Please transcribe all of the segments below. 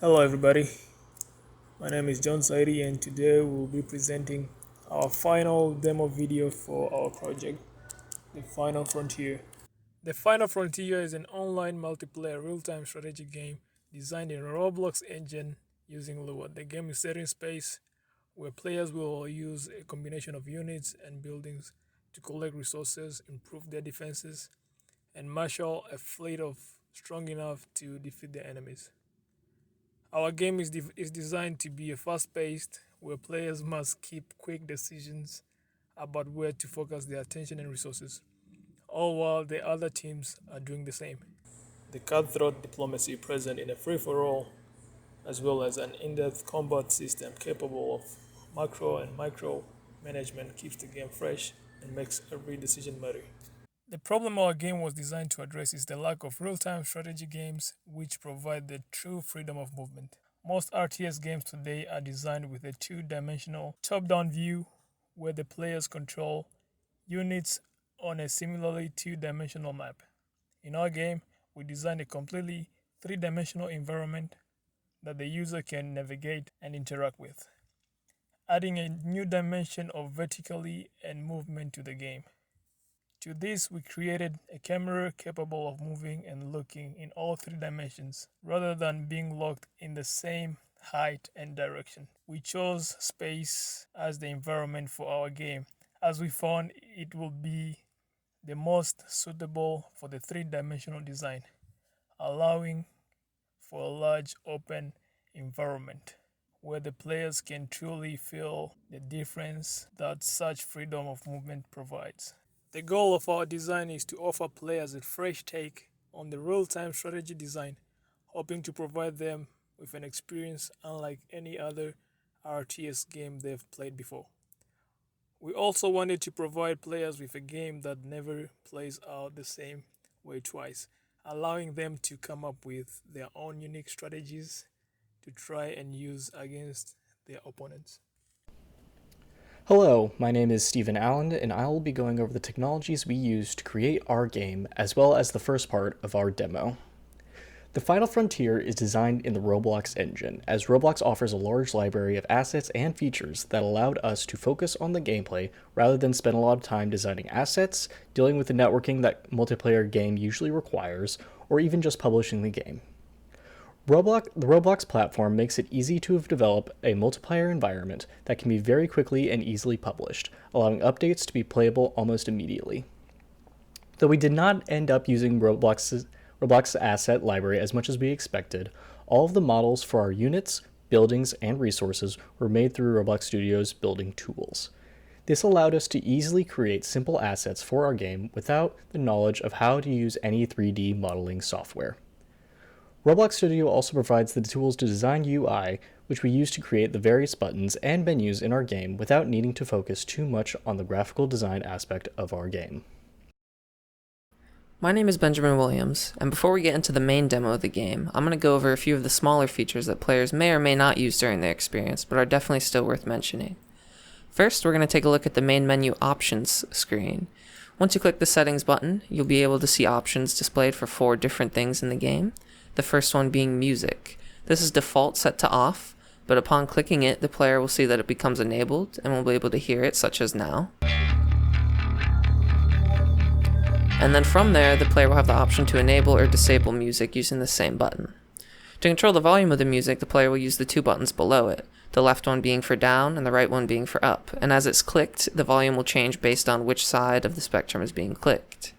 Hello everybody, my name is John Saidi and today we'll be presenting our final demo video for our project, The Final Frontier. The Final Frontier is an online multiplayer real-time strategy game designed in Roblox Engine using Lua. The game is set in space where players will use a combination of units and buildings to collect resources, improve their defenses, and marshal a fleet of strong enough to defeat their enemies. Our game is designed to be a fast-paced, where players must keep quick decisions about where to focus their attention and resources, all while the other teams are doing the same. The cutthroat diplomacy present in a free-for-all, as well as an in-depth combat system capable of macro and micro management, keeps the game fresh and makes every decision matter. The problem our game was designed to address is the lack of real-time strategy games which provide the true freedom of movement. Most RTS games today are designed with a two-dimensional top-down view where the players control units on a similarly two-dimensional map. In our game, we designed a completely three-dimensional environment that the user can navigate and interact with, adding a new dimension of verticality and movement to the game. To this, we created a camera capable of moving and looking in all three dimensions, rather than being locked in the same height and direction. We chose space as the environment for our game, as we found it will be the most suitable for the three-dimensional design, allowing for a large open environment where the players can truly feel the difference that such freedom of movement provides. The goal of our design is to offer players a fresh take on the real-time strategy design, hoping to provide them with an experience unlike any other RTS game they've played before. We also wanted to provide players with a game that never plays out the same way twice, allowing them to come up with their own unique strategies to try and use against their opponents. Hello, my name is Stephen Allen, and I will be going over the technologies we use to create our game, as well as the first part of our demo. The Final Frontier is designed in the Roblox Engine, as Roblox offers a large library of assets and features that allowed us to focus on the gameplay rather than spend a lot of time designing assets, dealing with the networking that multiplayer game usually requires, or even just publishing the game. The Roblox platform makes it easy to develop a multiplayer environment that can be very quickly and easily published, allowing updates to be playable almost immediately. Though we did not end up using Roblox's asset library as much as we expected, all of the models for our units, buildings, and resources were made through Roblox Studio's building tools. This allowed us to easily create simple assets for our game without the knowledge of how to use any 3D modeling software. Roblox Studio also provides the tools to design UI, which we use to create the various buttons and menus in our game without needing to focus too much on the graphical design aspect of our game. My name is Benjamin Williams, and before we get into the main demo of the game, I'm going to go over a few of the smaller features that players may or may not use during their experience, but are definitely still worth mentioning. First, we're going to take a look at the main menu options screen. Once you click the settings button, you'll be able to see options displayed for 4 different things in the game. The first one being music. This is default set to off, but upon clicking it, the player will see that it becomes enabled and will be able to hear it, such as now. And then from there, the player will have the option to enable or disable music using the same button. To control the volume of the music, the player will use the 2 buttons below it, the left one being for down and the right one being for up, and as it's clicked, the volume will change based on which side of the spectrum is being clicked.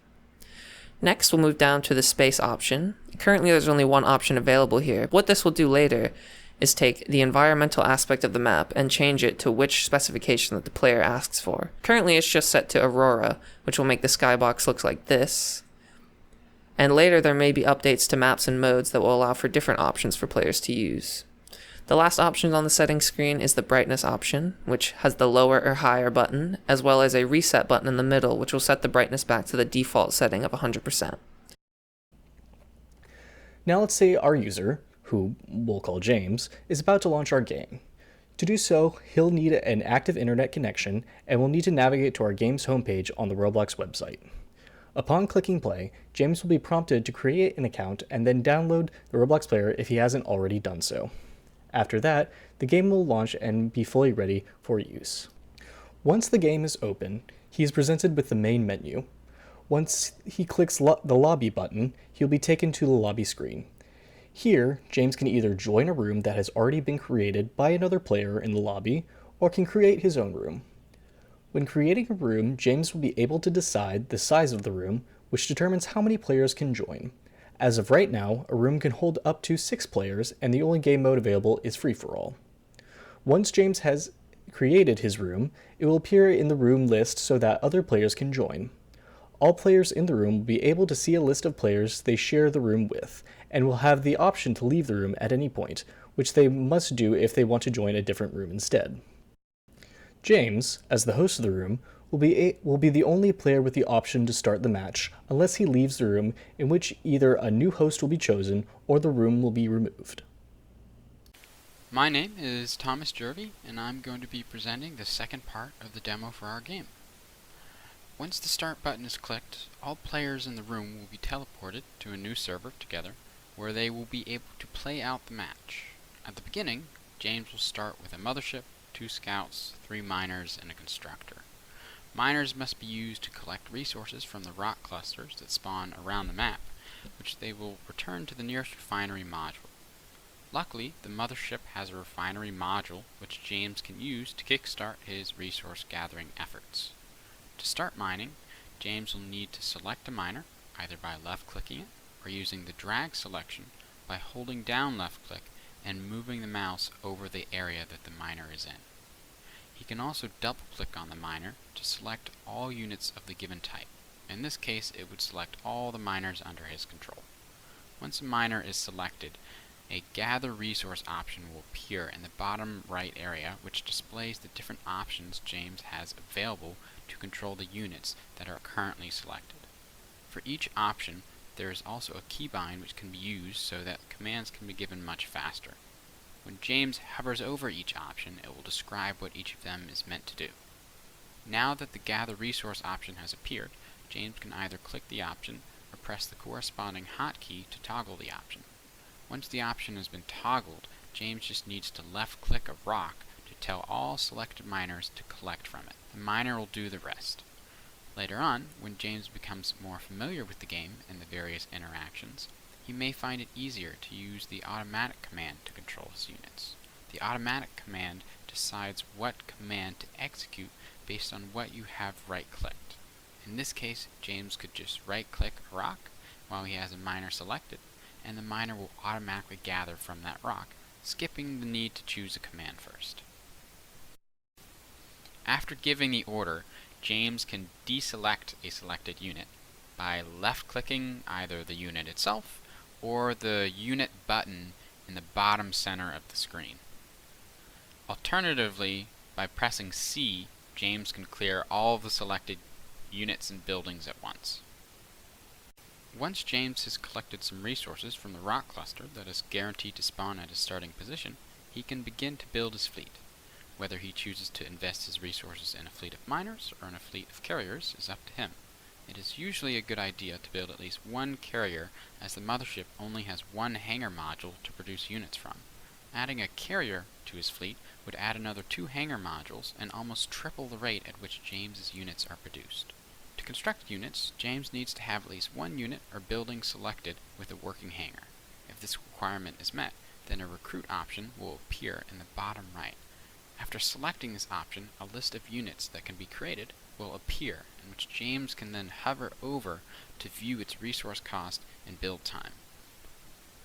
Next, we'll move down to the space option. Currently, there's only one option available here. What this will do later is take the environmental aspect of the map and change it to which specification that the player asks for. Currently, it's just set to Aurora, which will make the skybox look like this. And later, there may be updates to maps and modes that will allow for different options for players to use. The last option on the settings screen is the brightness option, which has the lower or higher button, as well as a reset button in the middle, which will set the brightness back to the default setting of 100%. Now let's say our user, who we'll call James, is about to launch our game. To do so, he'll need an active internet connection and will need to navigate to our game's homepage on the Roblox website. Upon clicking play, James will be prompted to create an account and then download the Roblox player if he hasn't already done so. After that, the game will launch and be fully ready for use. Once the game is open, he is presented with the main menu. Once he clicks the lobby button, he'll be taken to the lobby screen. Here, James can either join a room that has already been created by another player in the lobby, or can create his own room. When creating a room, James will be able to decide the size of the room, which determines how many players can join. As of right now, a room can hold up to 6 players, and the only game mode available is free-for-all. Once James has created his room, it will appear in the room list so that other players can join. All players in the room will be able to see a list of players they share the room with, and will have the option to leave the room at any point, which they must do if they want to join a different room instead. James, as the host of the room, will be the only player with the option to start the match unless he leaves the room, in which either a new host will be chosen or the room will be removed. My name is Thomas Jervy, and I'm going to be presenting the second part of the demo for our game. Once the start button is clicked, all players in the room will be teleported to a new server together, where they will be able to play out the match. At the beginning, James will start with a mothership, 2 scouts, 3 miners, and a constructor. Miners must be used to collect resources from the rock clusters that spawn around the map, which they will return to the nearest refinery module. Luckily, the mothership has a refinery module which James can use to kickstart his resource gathering efforts. To start mining, James will need to select a miner, either by left-clicking it or using the drag selection by holding down left-click and moving the mouse over the area that the miner is in. He can also double-click on the miner to select all units of the given type. In this case, it would select all the miners under his control. Once a miner is selected, a Gather Resource option will appear in the bottom right area, which displays the different options James has available to control the units that are currently selected. For each option, there is also a keybind which can be used so that commands can be given much faster. When James hovers over each option, it will describe what each of them is meant to do. Now that the Gather Resource option has appeared, James can either click the option or press the corresponding hotkey to toggle the option. Once the option has been toggled, James just needs to left-click a rock to tell all selected miners to collect from it. The miner will do the rest. Later on, when James becomes more familiar with the game and the various interactions, he may find it easier to use the automatic command to control his units. The automatic command decides what command to execute based on what you have right-clicked. In this case, James could just right-click a rock while he has a miner selected, and the miner will automatically gather from that rock, skipping the need to choose a command first. After giving the order, James can deselect a selected unit by left-clicking either the unit itself or the unit button in the bottom center of the screen. Alternatively, by pressing C, James can clear all of the selected units and buildings at once. Once James has collected some resources from the rock cluster that is guaranteed to spawn at his starting position, he can begin to build his fleet. Whether he chooses to invest his resources in a fleet of miners or in a fleet of carriers is up to him. It is usually a good idea to build at least one carrier, as the mothership only has one hangar module to produce units from. Adding a carrier to his fleet would add another 2 hangar modules and almost triple the rate at which James's units are produced. To construct units, James needs to have at least one unit or building selected with a working hangar. If this requirement is met, then a recruit option will appear in the bottom right. After selecting this option, a list of units that can be created will appear, in which James can then hover over to view its resource cost and build time.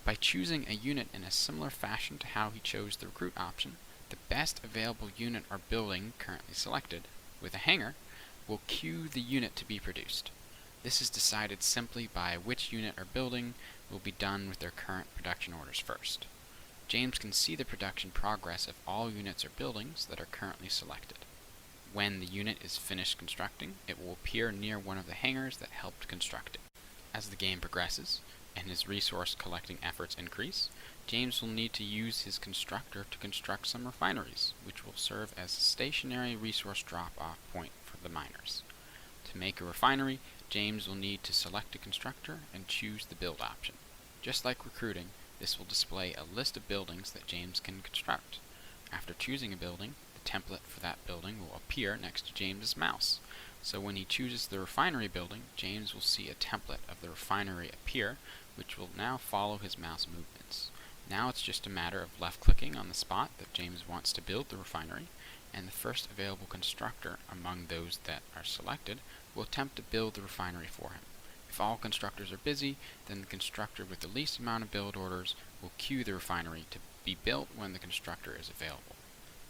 By choosing a unit in a similar fashion to how he chose the recruit option, the best available unit or building currently selected, with a hangar, will queue the unit to be produced. This is decided simply by which unit or building will be done with their current production orders first. James can see the production progress of all units or buildings that are currently selected. When the unit is finished constructing, it will appear near one of the hangars that helped construct it. As the game progresses, and his resource collecting efforts increase, James will need to use his constructor to construct some refineries, which will serve as a stationary resource drop-off point for the miners. To make a refinery, James will need to select a constructor and choose the build option. Just like recruiting, this will display a list of buildings that James can construct. After choosing a building, the template for that building will appear next to James's mouse. So when he chooses the refinery building, James will see a template of the refinery appear, which will now follow his mouse movements. Now it's just a matter of left-clicking on the spot that James wants to build the refinery, and the first available constructor among those that are selected will attempt to build the refinery for him. If all constructors are busy, then the constructor with the least amount of build orders will queue the refinery to be built when the constructor is available.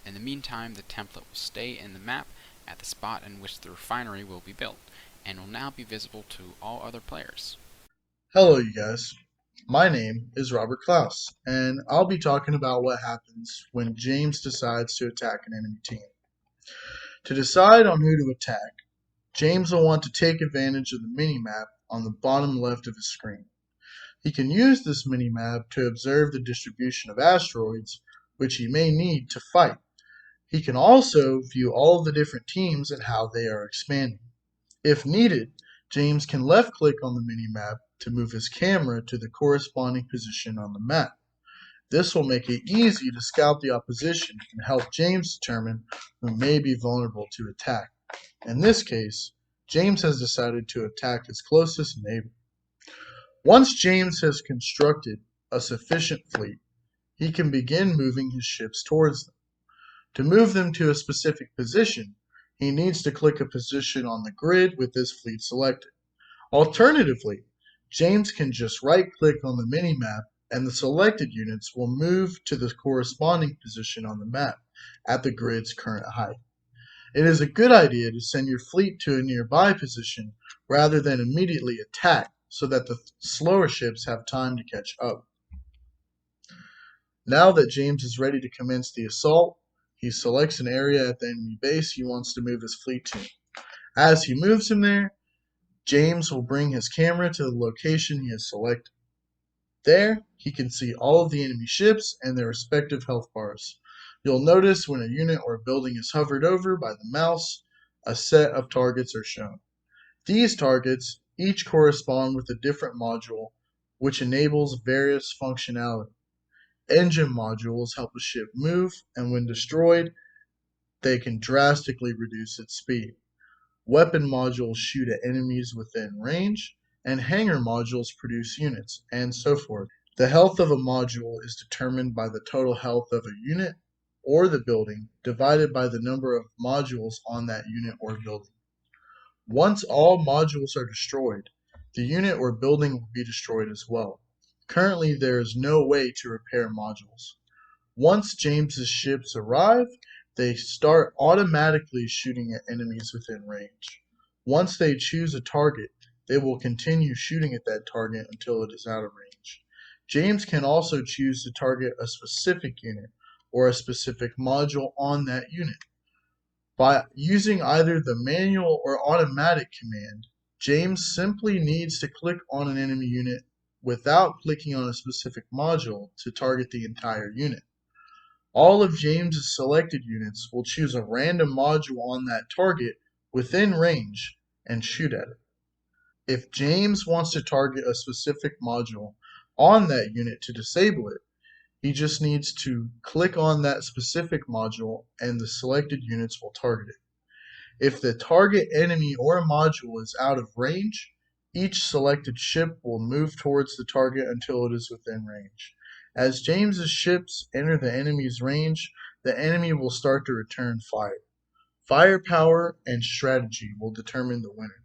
In the meantime, the template will stay in the map at the spot in which the refinery will be built, and will now be visible to all other players. Hello, you guys. My name is Robert Klaus, and I'll be talking about what happens when James decides to attack an enemy team. To decide on who to attack, James will want to take advantage of the minimap on the bottom left of his screen. He can use this minimap to observe the distribution of asteroids, which he may need to fight. He can also view all of the different teams and how they are expanding. If needed, James can left-click on the minimap to move his camera to the corresponding position on the map. This will make it easy to scout the opposition and help James determine who may be vulnerable to attack. In this case, James has decided to attack his closest neighbor. Once James has constructed a sufficient fleet, he can begin moving his ships towards them. To move them to a specific position, he needs to click a position on the grid with this fleet selected. Alternatively, James can just right-click on the minimap and the selected units will move to the corresponding position on the map at the grid's current height. It is a good idea to send your fleet to a nearby position rather than immediately attack so that the slower ships have time to catch up. Now that James is ready to commence the assault, he selects an area at the enemy base he wants to move his fleet to. As he moves him there, James will bring his camera to the location he has selected. There, he can see all of the enemy ships and their respective health bars. You'll notice when a unit or a building is hovered over by the mouse, a set of targets are shown. These targets each correspond with a different module, which enables various functionality. Engine modules help a ship move, and when destroyed, they can drastically reduce its speed. Weapon modules shoot at enemies within range, and hangar modules produce units, and so forth. The health of a module is determined by the total health of a unit or the building divided by the number of modules on that unit or building. Once all modules are destroyed, the unit or building will be destroyed as well. Currently, there is no way to repair modules. Once James's ships arrive, they start automatically shooting at enemies within range. Once they choose a target, they will continue shooting at that target until it is out of range. James can also choose to target a specific unit or a specific module on that unit. By using either the manual or automatic command, James simply needs to click on an enemy unit without clicking on a specific module to target the entire unit. All of James's selected units will choose a random module on that target within range and shoot at it. If James wants to target a specific module on that unit to disable it, he just needs to click on that specific module and the selected units will target it. If the target enemy or module is out of range, each selected ship will move towards the target until it is within range. As James's ships enter the enemy's range, the enemy will start to return fire. Firepower and strategy will determine the winner.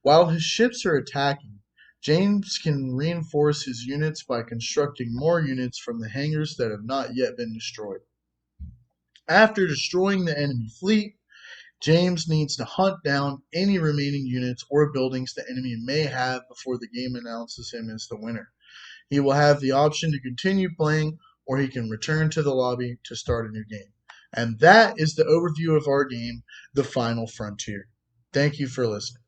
While his ships are attacking, James can reinforce his units by constructing more units from the hangars that have not yet been destroyed. After destroying the enemy fleet, James needs to hunt down any remaining units or buildings the enemy may have before the game announces him as the winner. He will have the option to continue playing, or he can return to the lobby to start a new game. And that is the overview of our game, The Final Frontier. Thank you for listening.